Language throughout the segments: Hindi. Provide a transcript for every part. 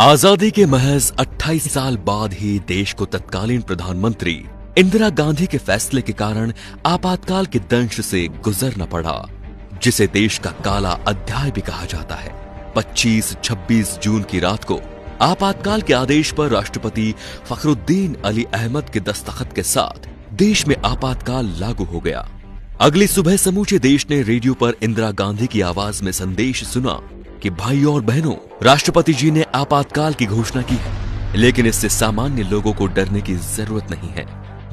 आजादी के महज 28 साल बाद ही देश को तत्कालीन प्रधानमंत्री इंदिरा गांधी के फैसले के कारण आपातकाल के दंश से गुजरना पड़ा, जिसे देश का काला अध्याय भी कहा जाता है। 25-26 जून की रात को आपातकाल के आदेश पर राष्ट्रपति फखरुद्दीन अली अहमद के दस्तखत के साथ देश में आपातकाल लागू हो गया। अगली सुबह समूचे देश ने रेडियो पर इंदिरा गांधी की आवाज में संदेश सुना कि भाइयों और बहनों, राष्ट्रपति जी ने आपातकाल की घोषणा की है, लेकिन इससे सामान्य लोगों को डरने की जरूरत नहीं है।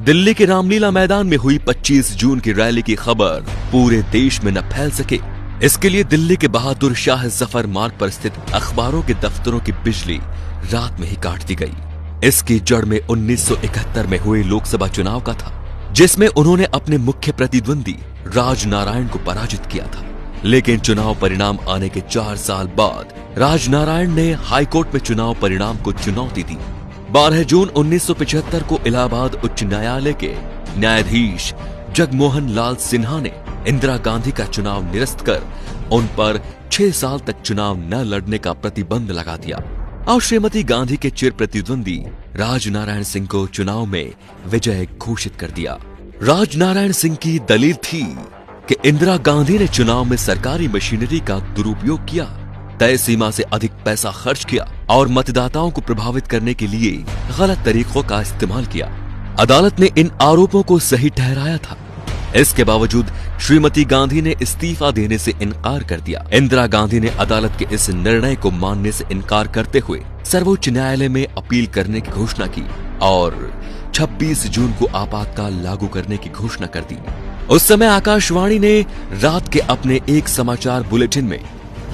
दिल्ली के रामलीला मैदान में हुई 25 जून की रैली की खबर पूरे देश में न फैल सके, इसके लिए दिल्ली के बहादुर शाह जफर मार्ग पर स्थित अखबारों के दफ्तरों की बिजली रात में ही काट दी गई। इसकी जड़ में 1971 में हुए लोकसभा चुनाव का था, जिसमें उन्होंने अपने मुख्य प्रतिद्वंदी राजनारायण को पराजित किया था। लेकिन चुनाव परिणाम आने के 4 साल बाद राजनारायण ने हाईकोर्ट में चुनाव परिणाम को चुनौती दी। 12 जून 1975 को इलाहाबाद उच्च न्यायालय के न्यायाधीश जगमोहन लाल सिन्हा ने इंदिरा गांधी का चुनाव निरस्त कर उन पर 6 साल तक चुनाव न लड़ने का प्रतिबंध लगा दिया और श्रीमती गांधी के चिर प्रतिद्वंदी राजनारायण सिंह को चुनाव में विजय घोषित कर दिया। राजनारायण सिंह की दलील थी कि इंदिरा गांधी ने चुनाव में सरकारी मशीनरी का दुरुपयोग किया, तय सीमा से अधिक पैसा खर्च किया और मतदाताओं को प्रभावित करने के लिए गलत तरीकों का इस्तेमाल किया। अदालत ने इन आरोपों को सही ठहराया था। इसके बावजूद श्रीमती गांधी ने इस्तीफा देने से इनकार कर दिया। इंदिरा गांधी ने अदालत के इस निर्णय को मानने से इनकार करते हुए सर्वोच्च न्यायालय में अपील करने की घोषणा की और 26 जून को आपातकाल लागू करने की घोषणा कर दी। उस समय आकाशवाणी ने रात के अपने एक समाचार बुलेटिन में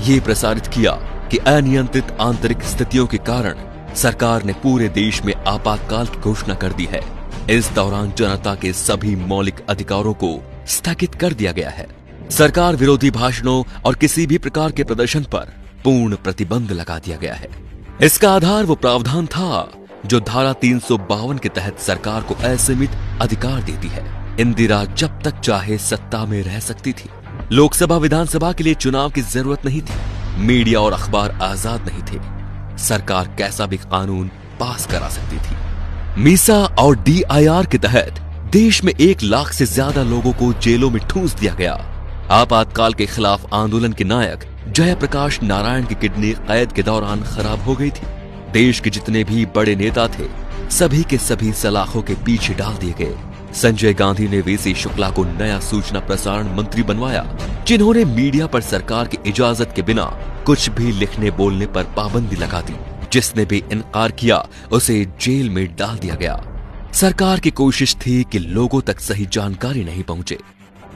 ये प्रसारित किया कि अनियंत्रित आंतरिक स्थितियों के कारण सरकार ने पूरे देश में आपातकाल की घोषणा कर दी है। इस दौरान जनता के सभी मौलिक अधिकारों को स्थगित कर दिया गया है। सरकार विरोधी भाषणों और किसी भी प्रकार के प्रदर्शन पर पूर्ण प्रतिबंध लगा दिया गया है। इसका आधार वो प्रावधान था जो धारा 352 के तहत सरकार को असीमित अधिकार देती है। इंदिरा जब तक चाहे सत्ता में रह सकती थी। लोकसभा विधानसभा के लिए चुनाव की जरूरत नहीं थी। मीडिया और अखबार आजाद नहीं थे। सरकार कैसा भी कानून पास करा सकती थी। मीसा और DIR के तहत देश में 1 लाख से ज्यादा लोगों को जेलों में ठूंस दिया गया। आपातकाल के खिलाफ आंदोलन के नायक जयप्रकाश नारायण की किडनी कैद के दौरान खराब हो गई थी। देश के जितने भी बड़े नेता थे, सभी के सभी सलाखों के पीछे डाल दिए गए। संजय गांधी ने VC शुक्ला को नया सूचना प्रसारण मंत्री बनवाया, जिन्होंने मीडिया पर सरकार की इजाजत के बिना कुछ भी लिखने बोलने पर पाबंदी लगा दी। जिसने भी इनकार किया उसे जेल में डाल दिया गया। सरकार की कोशिश थी कि लोगों तक सही जानकारी नहीं पहुंचे।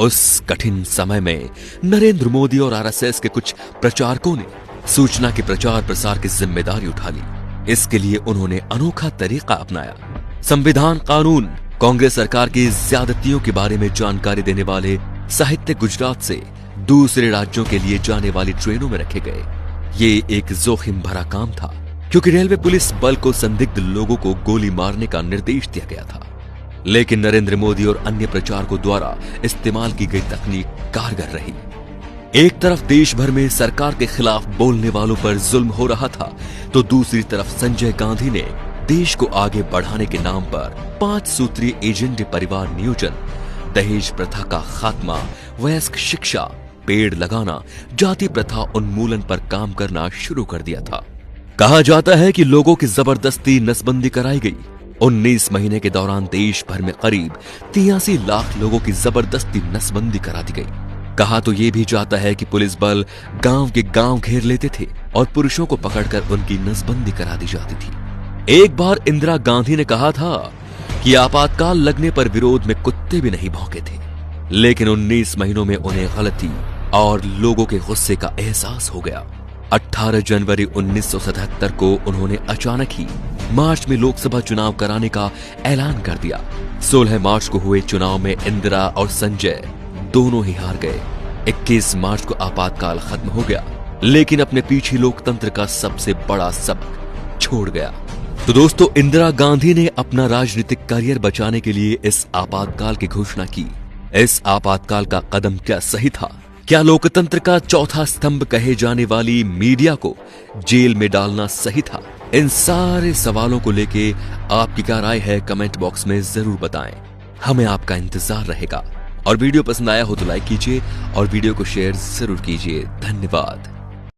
उस कठिन समय में नरेंद्र मोदी और RSS के कुछ प्रचारकों ने सूचना के प्रचार प्रसार की जिम्मेदारी उठा ली। इसके लिए उन्होंने अनोखा तरीका अपनाया। संविधान, कानून, कांग्रेस सरकार की ज्यादतियों के बारे में जानकारी देने वाले साहित्य गुजरात से दूसरे राज्यों के लिए जाने वाली ट्रेनों में रखे गए। ये एक जोखिम भरा काम था, क्योंकि रेलवे पुलिस बल को संदिग्ध लोगों को गोली मारने का निर्देश दिया गया था। लेकिन नरेंद्र मोदी और अन्य प्रचारकों द्वारा इस्तेमाल की गई तकनीक कारगर रही। एक तरफ देश भर में सरकार के खिलाफ बोलने वालों पर जुल्म हो रहा था, तो दूसरी तरफ संजय गांधी ने देश को आगे बढ़ाने के नाम पर 5 सूत्रीय एजेंडे परिवार नियोजन, दहेज प्रथा का खात्मा, वयस्क शिक्षा, पेड़ लगाना, जाति प्रथा उन्मूलन पर काम करना शुरू कर दिया था। कहा जाता है कि लोगों की जबरदस्ती नसबंदी कराई गई। 19 महीने के दौरान देश भर में करीब 83 लाख लोगों की जबरदस्ती नसबंदी करा दी गई। कहा तो ये भी जाता है कि पुलिस बल गांव के गांव घेर लेते थे और पुरुषों को पकड़कर उनकी नसबंदी करा दी जाती थी। एक बार इंदिरा गांधी ने कहा था कि आपातकाल लगने पर विरोध में कुत्ते भी नहीं भौंके थे, लेकिन 19 महीनों में उन्हें गलती और लोगों के गुस्से का एहसास हो गया। 18 जनवरी 1977 को उन्होंने अचानक ही मार्च में लोकसभा चुनाव कराने का ऐलान कर दिया। 16 मार्च को हुए चुनाव में इंदिरा और संजय दोनों ही हार गए। 21 मार्च को आपातकाल खत्म हो गया, लेकिन अपने पीछे लोकतंत्र का सबसे बड़ा सबक छोड़ गया। तो दोस्तों, इंदिरा गांधी ने अपना राजनीतिक करियर बचाने के लिए इस आपातकाल की घोषणा की। इस आपातकाल का कदम क्या सही था? क्या लोकतंत्र का चौथा स्तंभ कहे जाने वाली मीडिया को जेल में डालना सही था? इन सारे सवालों को लेके आपकी क्या राय है कमेंट बॉक्स में जरूर बताएं। हमें आपका इंतजार रहेगा। और वीडियो पसंद आया हो तो लाइक कीजिए और वीडियो को शेयर जरूर कीजिए। धन्यवाद।